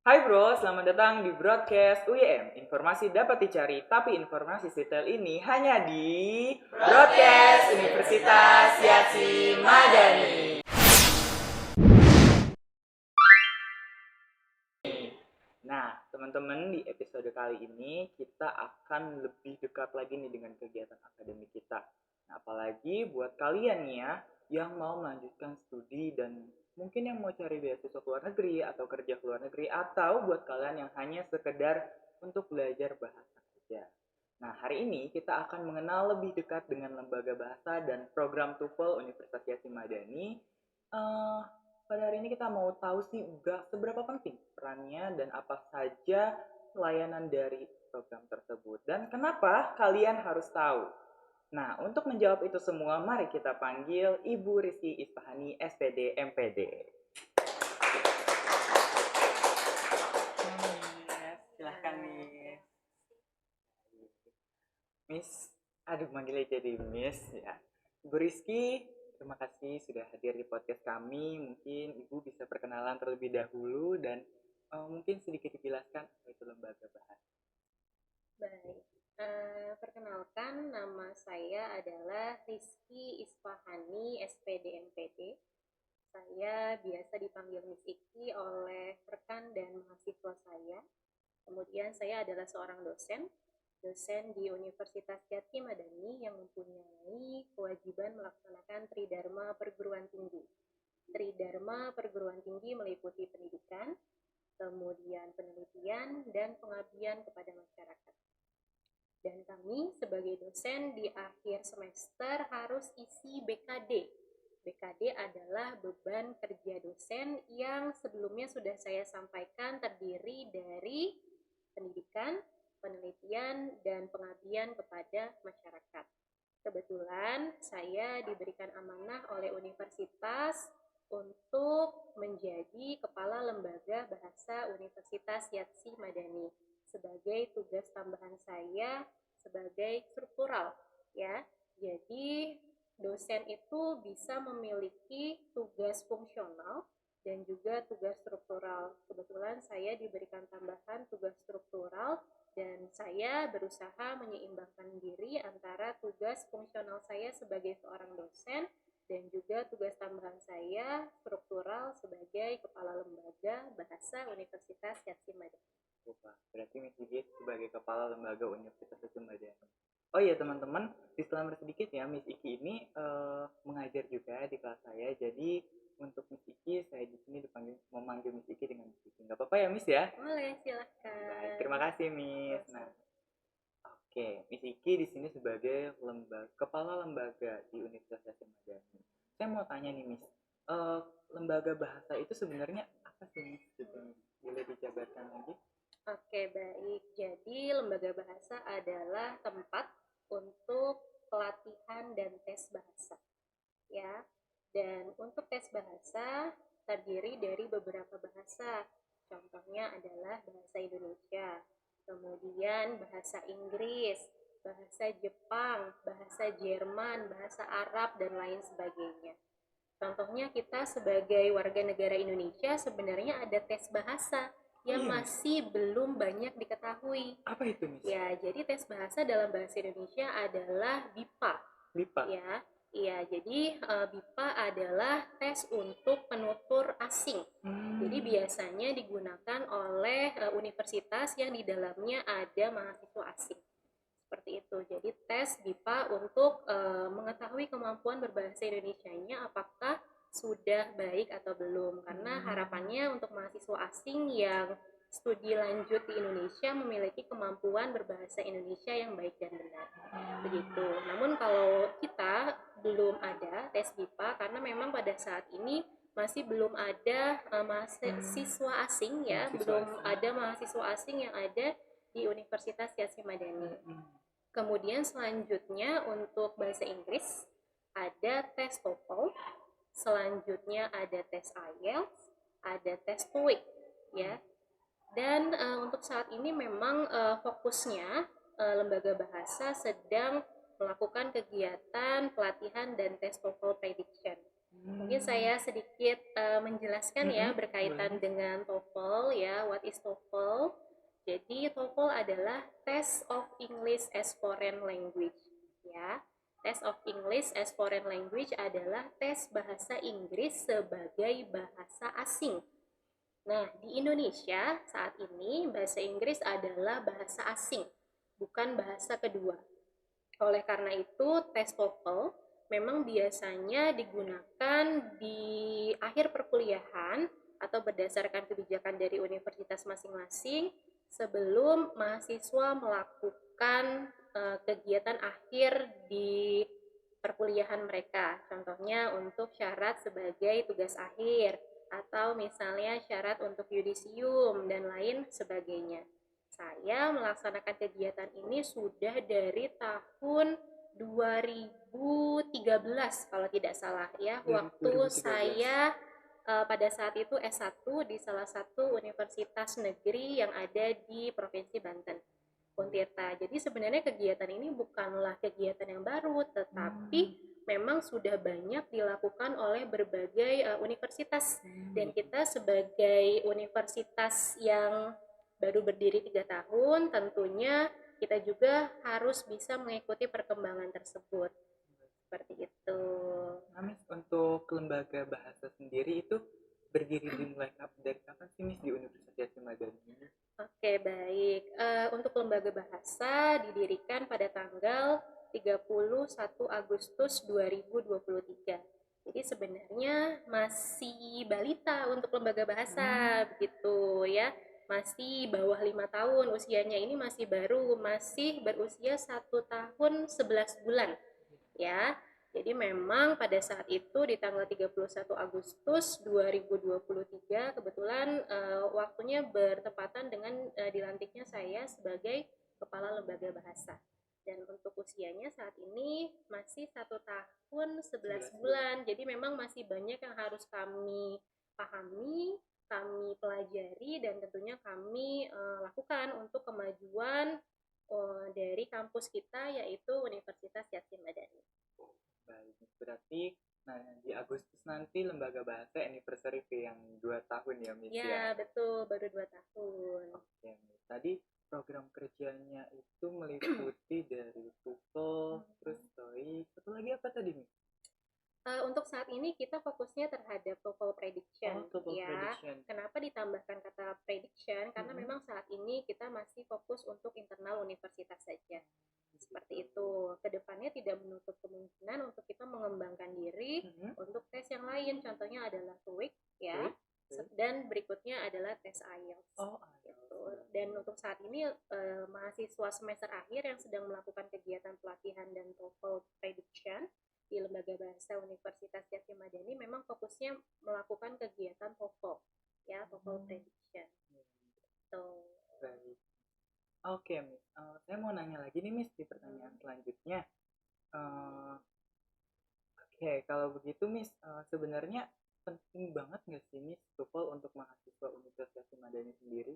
Hai bro, selamat datang di broadcast UYM. Informasi dapat dicari, tapi informasi detail ini hanya di Broadcast Universitas Yasin Madani. Nah, teman-teman, di episode kali ini kita akan lebih dekat lagi nih dengan kegiatan akademik kita. Nah, apalagi buat kalian nih ya, yang mau melanjutkan studi dan mungkin yang mau cari beasiswa ke luar negeri atau kerja ke luar negeri, atau buat kalian yang hanya sekedar untuk belajar bahasa saja. Nah, hari ini kita akan mengenal lebih dekat dengan lembaga bahasa dan program TOEFL Universitas Yasin Madani. Eh, Pada hari ini kita mau tahu sih seberapa penting perannya dan apa saja layanan dari program tersebut dan kenapa kalian harus tahu. Nah, untuk menjawab itu semua, mari kita panggil Ibu Rizky Isfahani, SPD, MPD. Silahkan Miss. Miss, aduh manggilnya jadi Miss ya. Ibu Rizky, terima kasih sudah hadir di podcast kami. Mungkin Ibu bisa perkenalan terlebih dahulu dan mungkin sedikit dijelaskan apa itu lembaga bahasa. Baik, perkenalkan nama saya adalah Rizky Isfahani, SPD MPD. Saya biasa dipanggil Miss Iki oleh rekan dan mahasiswa saya. Kemudian saya adalah seorang dosen di Universitas Yasin Madani yang mempunyai kewajiban melaksanakan Tridharma Perguruan Tinggi. Tridharma Perguruan Tinggi meliputi pendidikan, kemudian penelitian, dan pengabdian kepada masyarakat. Dan kami sebagai dosen di akhir semester harus isi BKD. BKD adalah beban kerja dosen yang sebelumnya sudah saya sampaikan terdiri dari pendidikan, penelitian, dan pengabdian kepada masyarakat. Kebetulan saya diberikan amanah oleh universitas untuk menjadi Kepala Lembaga Bahasa Universitas Yasin Madani sebagai tugas tambahan saya sebagai struktural ya. Jadi dosen itu bisa memiliki tugas fungsional dan juga tugas struktural. Kebetulan saya diberikan tambahan tugas struktural dan saya berusaha menyeimbangkan diri antara tugas fungsional saya sebagai seorang dosen dan juga tugas tambahan saya struktural sebagai Kepala Lembaga Bahasa Universitas Yasin Madani. Berarti Miss Iki sebagai Kepala Lembaga Universitas Yasin Madani. Oh iya teman-teman, disclaimer sedikit ya, Miss Iki ini mengajar juga di kelas saya. Jadi untuk Miss Iki saya di sini memanggil Miss Iki dengan Miss Iki. Nggak apa-apa ya Miss ya? Boleh, silakan. Baik, terima kasih Miss. Nah, oke, Miss Iki di sini sebagai kepala lembaga di Universitas Yasin Madani. Saya mau tanya nih Miss, lembaga bahasa itu sebenarnya apa sih Miss? Boleh dijabarkan lagi? Oke, baik. Jadi lembaga bahasa adalah tempat untuk pelatihan dan tes bahasa. Ya. Dan untuk tes bahasa terdiri dari beberapa bahasa. Contohnya adalah bahasa Indonesia, kemudian bahasa Inggris, bahasa Jepang, bahasa Jerman, bahasa Arab, dan lain sebagainya. Contohnya kita sebagai warga negara Indonesia sebenarnya ada tes bahasa yang masih belum banyak diketahui. Apa itu, Miss? Ya, jadi tes bahasa dalam bahasa Indonesia adalah BIPA. BIPA? Ya, iya. Jadi BIPA adalah tes untuk penutur asing. Jadi biasanya digunakan oleh universitas yang di dalamnya ada mahasiswa asing. Seperti itu. Jadi tes BIPA untuk mengetahui kemampuan berbahasa Indonesianya apakah sudah baik atau belum. Karena harapannya untuk mahasiswa asing yang studi lanjut di Indonesia memiliki kemampuan berbahasa Indonesia yang baik dan benar. Begitu. Namun kalau kita belum ada tes BIPA karena memang pada saat ini masih belum ada mahasiswa asing ya, belum ada mahasiswa asing yang ada di Universitas Yasin Madani. Kemudian selanjutnya untuk bahasa Inggris ada tes TOEFL, selanjutnya ada tes IELTS, ada tes TOEIC ya. Dan untuk saat ini memang fokusnya lembaga bahasa sedang melakukan kegiatan pelatihan dan tes TOEFL prediction. Mungkin Hmm. saya sedikit menjelaskan ya Boleh berkaitan Miss? dengan TOEFL ya. What is TOEFL? Jadi TOEFL adalah Test of English as Foreign Language ya. Test of English as Foreign Language adalah tes bahasa Inggris sebagai bahasa asing. Nah, di Indonesia saat ini bahasa Inggris adalah bahasa asing, bukan bahasa kedua. Oleh karena itu, tes TOEFL memang biasanya digunakan di akhir perkuliahan atau berdasarkan kebijakan dari universitas masing-masing sebelum mahasiswa melakukan kegiatan akhir di perkuliahan mereka. Contohnya untuk syarat sebagai tugas akhir atau misalnya syarat untuk yudisium dan lain sebagainya. Saya melaksanakan kegiatan ini sudah dari tahun 2013 kalau tidak salah ya, waktu 2013. saya pada saat itu S1 di salah satu universitas negeri yang ada di Provinsi Banten, Untirta. Jadi sebenarnya kegiatan ini bukanlah kegiatan yang baru, tetapi Hmm. memang sudah banyak dilakukan oleh berbagai universitas. Dan Gitu. kita sebagai universitas yang baru berdiri 3 tahun, tentunya kita juga harus bisa mengikuti perkembangan tersebut. Seperti itu. Nah, Miss, untuk lembaga bahasa sendiri itu berdiri dimulai dari kapan sih Miss di Universitas Yassin Madani ini? Oke, baik. Untuk lembaga bahasa didirikan pada tanggal 31 Agustus 2023. Jadi sebenarnya masih balita untuk lembaga bahasa, Hmm. begitu ya. Masih bawah 5 tahun usianya, ini masih baru, masih berusia 1 tahun 11 bulan ya. Jadi memang pada saat itu di tanggal 31 Agustus 2023 kebetulan waktunya bertepatan dengan dilantiknya saya sebagai Kepala Lembaga Bahasa. Dan untuk usianya saat ini masih 1 tahun 11 bulan. Jadi memang masih banyak yang harus kami pahami, kami pelajari, dan tentunya kami lakukan untuk kemajuan dari kampus kita yaitu Universitas Yassin Madani. Baik, berarti nah di Agustus nanti lembaga bahasa anniversary ke yang 2 tahun ya Miss ya. Ya, betul, baru 2 tahun. Oke, Miss. Tadi program kerjanya itu meliputi dari TOEFL, terus TOEIC, satu lagi apa tadi Miss? Untuk saat ini kita fokusnya terhadap TOEFL prediction Oh, TOEFL ya. prediction. Kenapa ditambahkan kata prediction? Karena Mm-mm. memang saat ini kita masih fokus untuk internal universitas saja. Seperti Gitu. itu. Kedepannya tidak menutup kemungkinan untuk kita mengembangkan diri Mm-mm. untuk tes yang lain. Contohnya adalah TOEIC ya. TOEIC. TOEIC. Dan berikutnya adalah tes IELTS. Oh, Gitu. IELTS. Dan untuk saat ini mahasiswa semester akhir yang sedang melakukan kegiatan pelatihan dan TOEFL prediction di Lembaga Bahasa Universitas Yassin Madani memang fokusnya melakukan kegiatan TOEFL ya, TOEFL prediction. So, Baik. Oke, Miss. Saya mau nanya lagi nih, Miss, di pertanyaan selanjutnya. Eh, Oke, kalau begitu, Miss, sebenarnya penting banget nggak sih, Miss, TOEFL untuk mahasiswa Universitas Madani sendiri?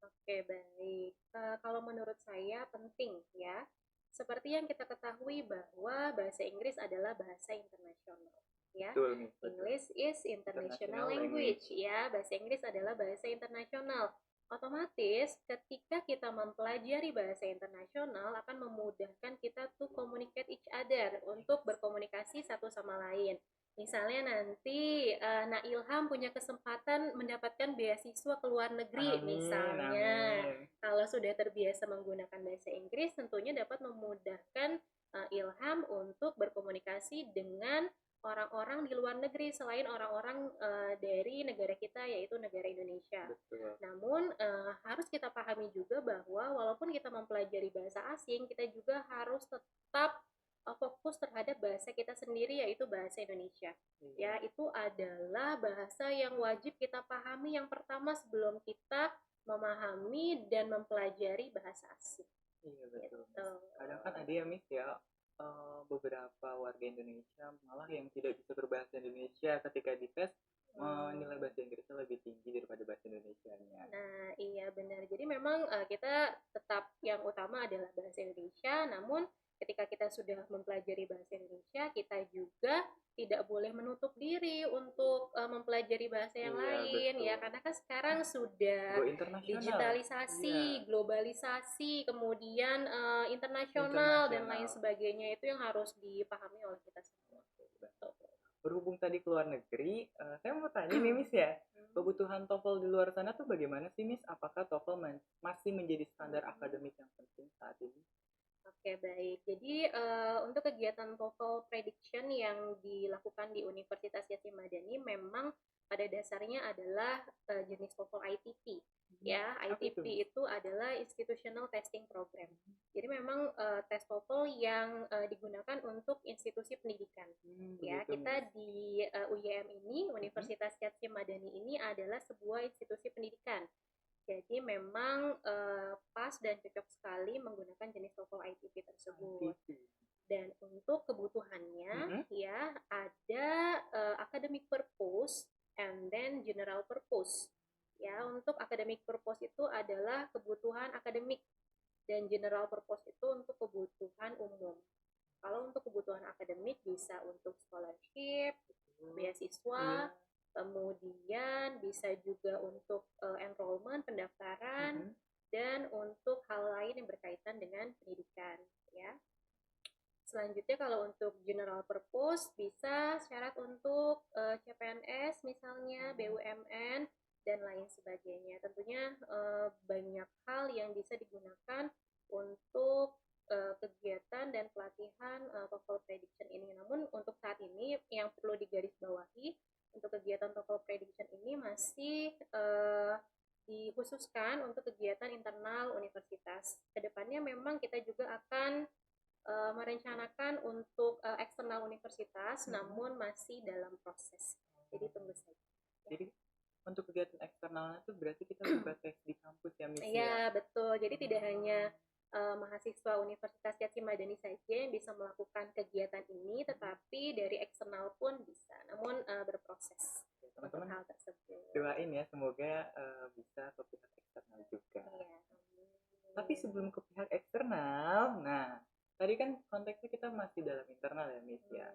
oke, baik. Kalau menurut saya penting ya. Seperti yang kita ketahui bahwa bahasa Inggris adalah bahasa internasional ya. Betul, Miss, betul. English is international language ya. Bahasa Inggris adalah bahasa internasional. Otomatis ketika kita mempelajari bahasa internasional akan memudahkan kita to communicate each other, untuk berkomunikasi satu sama lain. Misalnya nanti Nak Ilham punya kesempatan mendapatkan beasiswa ke luar negeri Amin, misalnya. amin. Kalau sudah terbiasa menggunakan bahasa Inggris, tentunya dapat memudahkan Ilham untuk berkomunikasi dengan orang-orang di luar negeri selain orang-orang dari negara kita yaitu negara Indonesia. Betul. Namun harus kita pahami juga bahwa walaupun kita mempelajari bahasa asing, kita juga harus tetap fokus terhadap bahasa kita sendiri yaitu bahasa Indonesia. Ya, itu adalah bahasa yang wajib kita pahami yang pertama sebelum kita memahami dan mempelajari bahasa asing. Iya, betul. Gitu. Kadang kan ada ya, Miss, ya, beberapa warga Indonesia malah yang tidak bisa berbahasa Indonesia ketika dites nilai bahasa Inggrisnya lebih tinggi daripada bahasa Indonesianya. Nah, iya benar. Jadi memang kita tetap yang utama adalah bahasa Indonesia, namun ketika kita sudah mempelajari bahasa Indonesia, kita juga tidak boleh menutup diri untuk mempelajari bahasa yang Iya, lain ya, betul. karena kan sekarang sudah Go internasional. digitalisasi, Iya, globalisasi, kemudian internasional dan lain internasional. sebagainya, itu yang harus dipahami oleh kita semua. Berhubung tadi ke luar negeri, saya mau tanya nih Miss ya, kebutuhan TOEFL di luar sana tuh bagaimana sih Miss? Apakah TOEFL masih menjadi standar akademik yang penting saat ini? Oke, baik. Jadi untuk kegiatan TOEFL prediction yang dilakukan di Universitas Yassin Madani memang pada dasarnya adalah jenis TOEFL ITP. Ya, Apa itu ITP Miss? itu adalah Institutional Testing Program. Jadi memang tes TOEFL yang digunakan untuk institusi pendidikan. Ya, Begitu Miss. kita di UYM ini, Universitas Yassin Madani ini adalah sebuah institusi pendidikan. Jadi memang pas dan cocok sekali menggunakan jenis TOEFL ITP tersebut. ITP. Dan untuk kebutuhannya Mm-hmm. ya ada academic purpose and then general purpose. Ya, untuk academic purpose itu adalah kebutuhan akademik dan general purpose itu untuk kebutuhan umum. Kalau untuk kebutuhan akademik bisa untuk scholarship, beasiswa, kemudian bisa juga untuk enrollment, pendaftaran, dan untuk hal lain yang berkaitan dengan pendidikan. Ya. Selanjutnya kalau untuk general purpose bisa syarat untuk CPNS misalnya, BUMN, dan lain sebagainya. Tentunya banyak hal yang bisa digunakan untuk kegiatan dan pelatihan TOEFL prediction ini. Namun untuk saat ini yang perlu digarisbawahi untuk kegiatan TOEFL prediction ini masih dikhususkan untuk kegiatan internal universitas. Kedepannya memang kita juga akan merencanakan untuk eksternal universitas, namun masih dalam proses. Jadi tunggu saja. Ya. Jadi untuk kegiatan eksternalnya tuh berarti kita buka tes di kampus ya Miss? Iya, betul. Jadi tidak hanya mahasiswa Universitas Yassin Madani saja yang bisa melakukan kegiatan ini, tetapi dari eksternal pun bisa, namun berproses. Teman-teman hal tersebut. Doain ya, semoga bisa ke pihak eksternal juga. Iya. Tapi sebelum ke pihak eksternal, nah tadi kan konteksnya kita masih dalam internal ya Miss ya.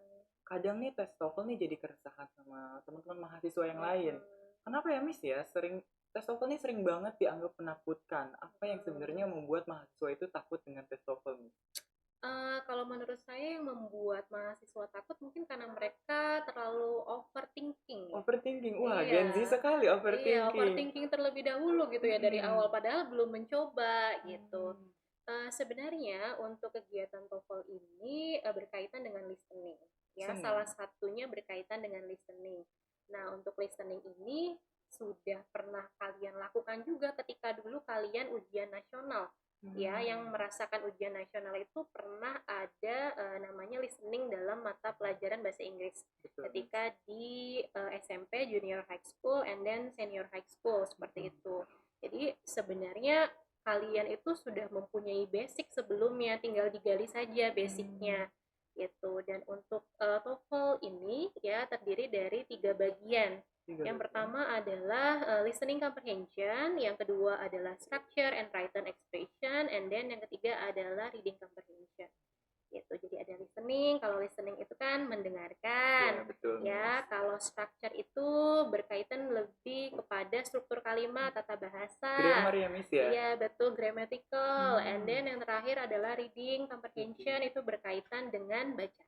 Kadang nih tes TOEFL nih jadi keresahan sama teman-teman mahasiswa yang lain. Kenapa ya Miss ya? Tes TOEFL nih sering banget dianggap menakutkan. Apa yang sebenarnya membuat mahasiswa itu takut dengan tes TOEFL nih? Kalau menurut saya yang membuat mahasiswa takut mungkin karena mereka terlalu overthinking. Overthinking, wah Iya. Gen Z sekali overthinking. Iya, overthinking terlebih dahulu gitu ya dari awal, padahal belum mencoba gitu. Sebenarnya untuk kegiatan TOEFL ini berkaitan dengan listening. Ya, salah satunya berkaitan dengan listening. Nah, untuk listening ini sudah pernah kalian lakukan juga ketika dulu kalian ujian nasional. Ya, yang merasakan ujian nasional itu pernah ada namanya listening dalam mata pelajaran bahasa Inggris. Ketika di SMP, junior high school, and then senior high school seperti itu. Jadi sebenarnya kalian itu sudah mempunyai basic sebelumnya, tinggal digali saja basicnya gitu. Dan untuk TOEFL ini ya terdiri dari 3 bagian. Yang pertama adalah listening comprehension, yang kedua adalah structure and written expression, and then yang ketiga adalah reading comprehension. Gitu. Jadi ada listening, kalau listening itu kan mendengarkan. Ya, betul, ya, kalau structure itu berkaitan lebih kepada struktur kalimat, tata bahasa. Grammar ya Miss ya? Iya, betul, grammatical. And then yang terakhir adalah reading comprehension, itu berkaitan dengan bacaan.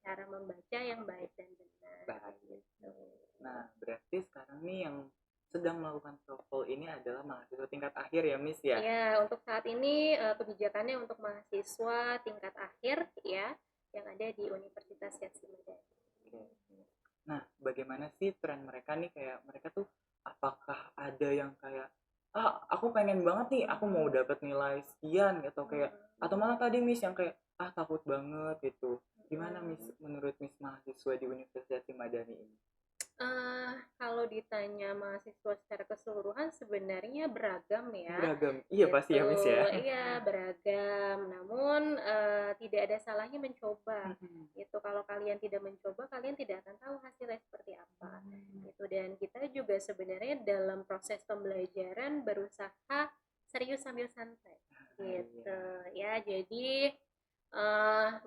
Cara membaca yang baik dan benar. Gitu. Nah, berarti sekarang nih yang sedang melakukan TOEFL ini adalah mahasiswa tingkat akhir ya Miss ya? Ya, untuk saat ini kebijakannya untuk mahasiswa tingkat akhir ya yang ada di Universitas Yassin Madani. Nah, bagaimana sih tren mereka nih, kayak mereka tuh apakah ada yang kayak aku pengen banget nih, aku mau dapat nilai sekian atau kayak atau malah tadi Miss yang kayak takut banget gitu. Gimana Miss menurut Miss mahasiswa di Universitas Yassin Madani ini? Kalau ditanya mahasiswa secara keseluruhan sebenarnya beragam ya. Beragam, iya gitu. Pasti ya Miss ya. Iya beragam, namun tidak ada salahnya mencoba. Gitu. Kalau kalian tidak mencoba, kalian tidak akan tahu hasilnya seperti apa. Gitu. Dan kita juga sebenarnya dalam proses pembelajaran berusaha serius sambil santai. Gitu. Ya, jadi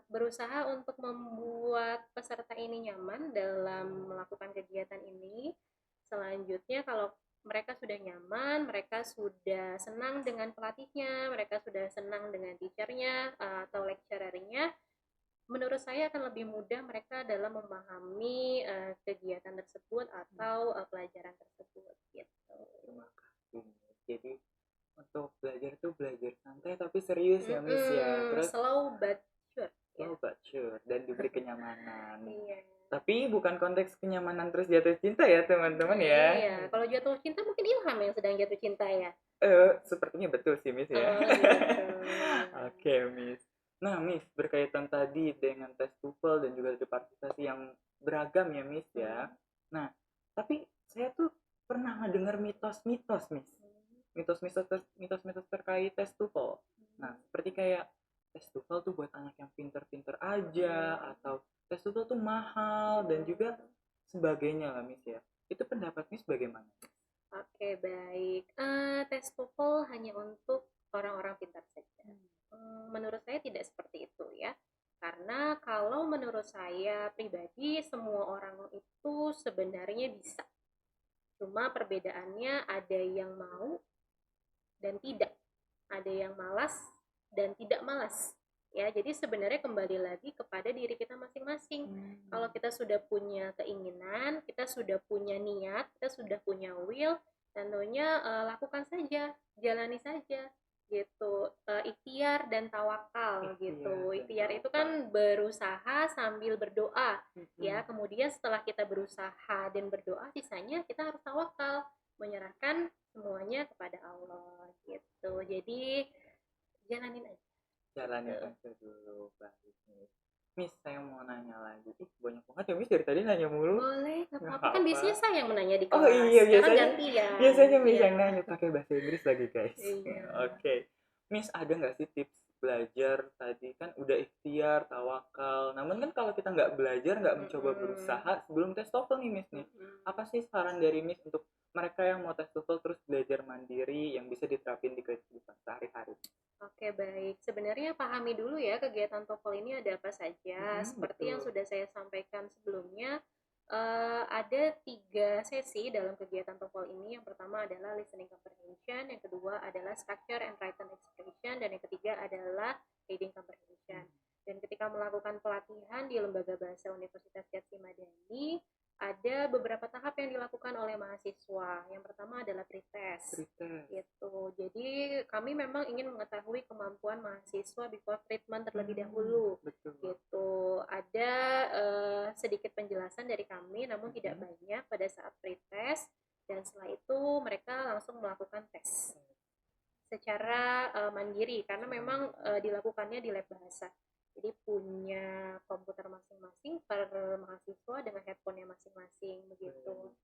berusaha untuk membuat peserta ini nyaman dalam melakukan kegiatan ini. Selanjutnya kalau mereka sudah nyaman, mereka sudah senang dengan pelatihnya, mereka sudah senang dengan teachernya atau lecturernya, menurut saya akan lebih mudah mereka dalam memahami kegiatan tersebut atau pelajaran tersebut gitu. Terima kasih. Jadi untuk belajar tuh belajar santai tapi serius ya Miss ya. Terus slow but sure. slow but sure dan diberi kenyamanan. Iya. Tapi bukan konteks kenyamanan terus jatuh cinta ya teman-teman ya. Iya, kalau jatuh cinta mungkin Ilham yang sedang jatuh cinta ya. Sepertinya betul sih Miss ya. Oh gitu. Oke Miss. Nah Miss, berkaitan tadi dengan tes TOEFL dan juga partisipasi yang beragam ya Miss ya. Nah, tapi saya tuh pernah ngedengar mitos-mitos Miss. Mitos-mitos terkait tes TOEFL. Nah, seperti kayak tes TOEFL tuh buat anak yang pinter-pinter aja, atau tes TOEFL tuh mahal dan juga sebagainya lah Miss ya. Itu pendapat Miss bagaimana? Oke, baik. Tes TOEFL hanya untuk orang-orang pintar saja. Menurut saya tidak seperti itu ya. Karena kalau menurut saya pribadi, semua orang itu sebenarnya bisa. Cuma perbedaannya ada yang mau dan tidak. Ada yang malas dan tidak malas. Ya, jadi sebenarnya kembali lagi kepada diri kita masing-masing. Kalau kita sudah punya keinginan, kita sudah punya niat, kita sudah punya will, tentunya lakukan saja, jalani saja gitu. Ikhtiar dan tawakal gitu. Ikhtiar itu kan berusaha sambil berdoa ya. Kemudian setelah kita berusaha dan berdoa, sisanya kita harus tawakal, menyerahkan semuanya kepada Allah gitu. Jadi jalanin aja. Jalanin aja dulu, baik Miss. Miss, saya mau nanya lagi. Banyak banget ya Miss dari tadi nanya mulu. Boleh, nggak Nggak apa-apa. Kan biasanya apa. saya yang menanya di kelas. Oh iya, Sekarang biasanya gantian. biasanya Miss Iya. yang nanya pakai bahasa Inggris lagi guys. Iya. Oke. Miss, ada nggak sih tips belajar tadi kan udah ikhtiar, tawakal. Namun kan kalau kita nggak belajar, nggak mencoba berusaha sebelum tes TOEFL nih Miss nih. Apa sih saran dari Miss untuk mereka yang mau tes TOEFL terus belajar mandiri yang bisa diterapin di kehidupan sehari-hari? Oke, baik. Sebenarnya pahami dulu ya kegiatan TOEFL ini ada apa saja. Seperti yang Betul. sudah saya sampaikan sebelumnya, ada 3 sesi dalam kegiatan TOEFL ini. Yang pertama adalah listening comprehension, yang kedua adalah structure and written expression, dan yang ketiga adalah reading comprehension. Dan ketika melakukan pelatihan di Lembaga Bahasa Universitas Syedzi Madani, ada beberapa tahap yang dilakukan oleh mahasiswa. Yang pertama adalah pretest. Gitu. Jadi kami memang ingin mengetahui kemampuan mahasiswa before treatment terlebih dahulu. Betul. Gitu. Ada sedikit penjelasan dari kami, namun tidak banyak pada saat pretest. Dan setelah itu mereka langsung melakukan tes secara mandiri karena memang dilakukannya di lab bahasa. Jadi punya komputer masing-masing per mahasiswa dengan headphone-nya masing-masing begitu.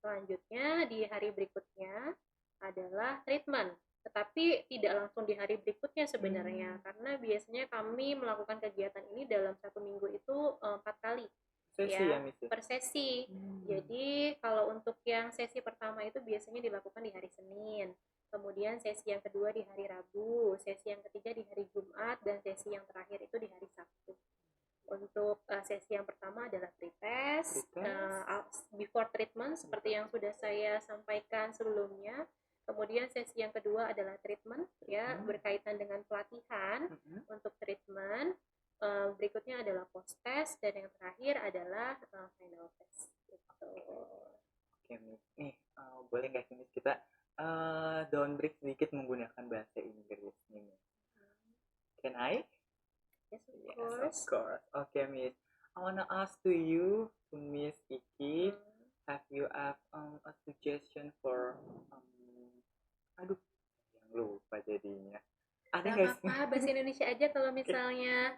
Selanjutnya di hari berikutnya adalah treatment, tetapi tidak langsung di hari berikutnya sebenarnya karena biasanya kami melakukan kegiatan ini dalam 1 minggu itu 4 kali Sesi ya Miss? per sesi. Jadi kalau untuk yang sesi pertama itu biasanya dilakukan di hari Senin, kemudian sesi yang kedua di hari Rabu, sesi yang ketiga di hari Jumat, dan sesi yang terakhir itu di hari Sabtu. Untuk sesi yang pertama adalah pretest, before treatment seperti yang sudah saya sampaikan sebelumnya. Kemudian sesi yang kedua adalah treatment ya, berkaitan dengan pelatihan untuk treatment. Berikutnya adalah post test dan yang terakhir adalah final test gitu. Oke Miss, nih boleh nggak sih Miss kita downbreak sedikit menggunakan bahasa Inggris nih? Can I? Yes, of course. Okay, Miss. I wanna ask to you, to Miss Iki, have you have a suggestion for aduh, yang lupa jadinya. Ada nggak sih? Apa bahasa Indonesia aja kalau misalnya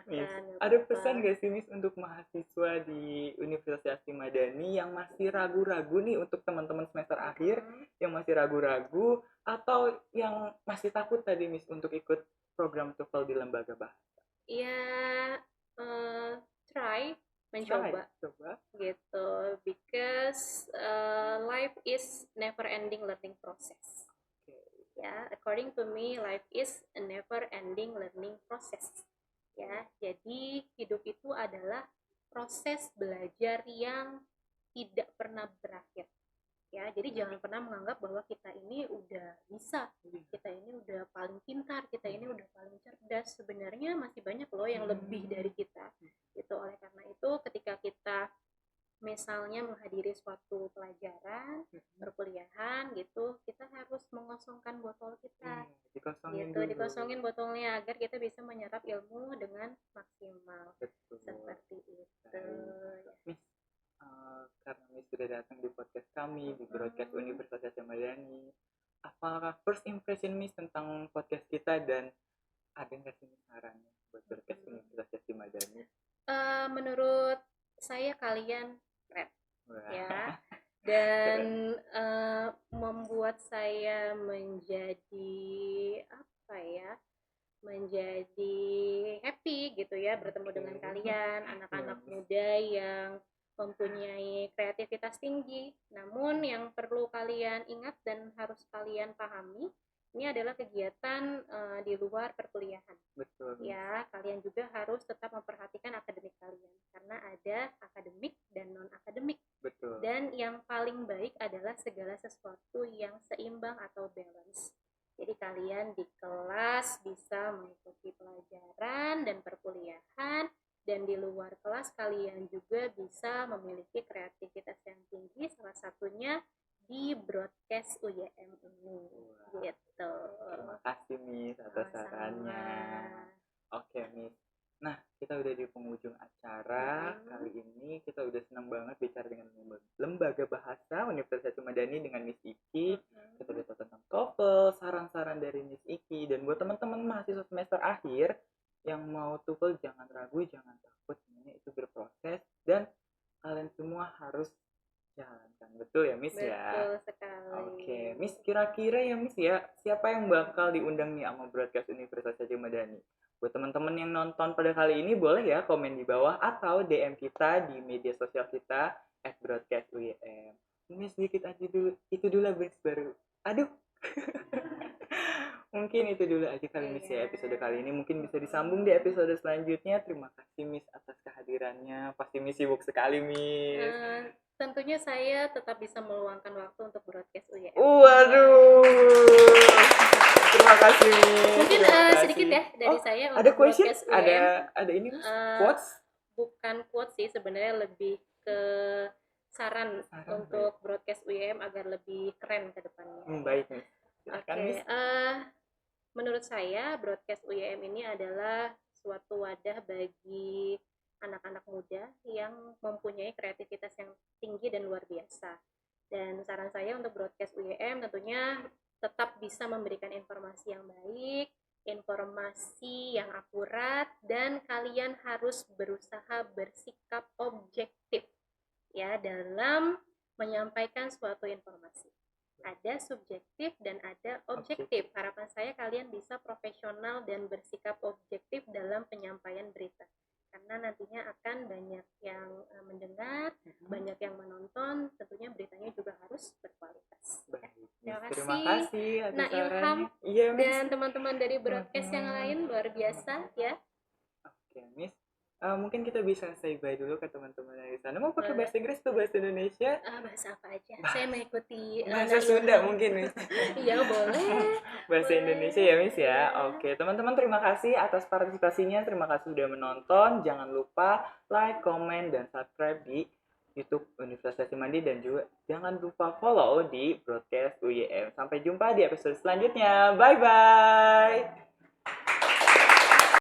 Miss, ada pesan gak sih Miss untuk mahasiswa di Universitas Syedzi Madani yang masih ragu-ragu nih untuk teman-teman semester akhir yang masih ragu-ragu atau yang masih takut tadi Miss untuk ikut program TOEFL di lembaga bahasa? Ya, mencoba gitu, because life is never ending learning process. Ya, according to me, life is a never-ending learning process. Ya, jadi hidup itu adalah proses belajar yang tidak pernah berakhir. Ya, jadi jangan pernah menganggap bahwa kita ini udah bisa, kita ini udah paling pintar, kita ini udah paling cerdas. Sebenarnya masih banyak loh yang lebih dari kita. Gitu. Oleh karena itu, ketika kita misalnya menghadiri suatu pelajaran perkuliahan gitu, kita harus mengosongkan botol kita. Dikosongin botolnya agar kita bisa menyerap ilmu dengan maksimal. Betul. Seperti itu. Miss, karena Miss sudah datang di podcast kami di broadcast Universitas Madani, apakah first impression Miss tentang podcast kita dan ada nggak sih sarannya buat broadcast Universitas Madani? Menurut saya kalian keren ya, dan membuat saya menjadi apa ya, menjadi happy gitu ya bertemu dengan kalian, anak-anak muda yang mempunyai kreativitas tinggi. Namun yang perlu kalian ingat dan harus kalian pahami, ini adalah kegiatan di luar perkuliahan. Betul. Ya, kalian juga harus tetap memperhatikan akademik kalian karena ada akademik dan non akademik. Betul. Dan yang paling baik adalah segala sesuatu yang seimbang atau balance. Jadi kalian di kelas bisa mengikuti pelajaran dan perkuliahan, dan di luar kelas kalian juga bisa memiliki kreativitas yang tinggi, salah satunya di broadcast UYM ini. Gitu. Terima kasih Miss atas sarannya. Oke Miss. Nah, kita udah di penghujung acara. Kali ini kita udah senang banget bicara dengan Lembaga Bahasa Universitas Madani dengan Miss Iki. Kita udah tahu tentang TOEFL, saran-saran dari Miss Iki. Dan buat teman-teman mahasiswa semester akhir yang mau TOEFL, jangan ragu, jangan takut. Semuanya itu berproses dan kalian semua harus jalankan. Betul ya Miss? Betul ya? Betul sekali. Oke, Miss, kira-kira ya Miss ya, siapa yang bakal diundang nih sama broadcast Universitas Madani? Buat teman-teman yang nonton pada kali ini boleh ya komen di bawah atau DM kita di media sosial kita @broadcastUYM. Miss sedikit aja dulu, itu dulu Miss baru. Aduh. Mungkin itu dulu aja kali Miss ya episode kali ini. Mungkin bisa disambung di episode selanjutnya. Terima kasih Miss atas kehadirannya. Pasti Miss sibuk sekali Miss. Tentunya saya tetap bisa meluangkan waktu untuk broadcast UYM. Waduh. Terima kasih Miss. Mungkin sedikit ya dari saya ada untuk question? broadcast UYM. Ada ini quotes? Bukan quotes sih, sebenarnya lebih ke saran untuk broadcast UYM agar lebih keren ke depannya. Baik Miss. Oke. Menurut saya broadcast UYM ini adalah suatu wadah bagi anak-anak muda yang mempunyai kreativitas yang tinggi dan luar biasa. Dan saran saya untuk broadcast UYM tentunya tetap bisa memberikan informasi yang baik, informasi yang akurat, dan kalian harus berusaha bersikap objektif ya dalam menyampaikan suatu informasi. Ada subjektif dan ada objektif. Harapan saya kalian bisa profesional dan bersikap objektif dalam penyampaian berita. Karena nantinya akan banyak yang mendengar, banyak yang menonton, tentunya beritanya juga harus berkualitas. Terima kasih. Nah, Ilham dan teman-teman dari broadcast yang lain luar biasa ya. Oke, Miss. Mungkin kita bisa say bye dulu ke teman-teman yang di sana. Mau pakai bahasa Inggris atau bahasa Indonesia? Bahasa apa aja. Saya mengikuti bahasa Sunda mungkin, Miss. Iya, boleh. Bahasa Indonesia ya, Miss ya. Oke, teman-teman terima kasih atas partisipasinya. Terima kasih sudah menonton. Jangan lupa like, comment, dan subscribe di YouTube Universitas Madani dan juga jangan lupa follow di broadcast UYM. Sampai jumpa di episode selanjutnya. Bye bye.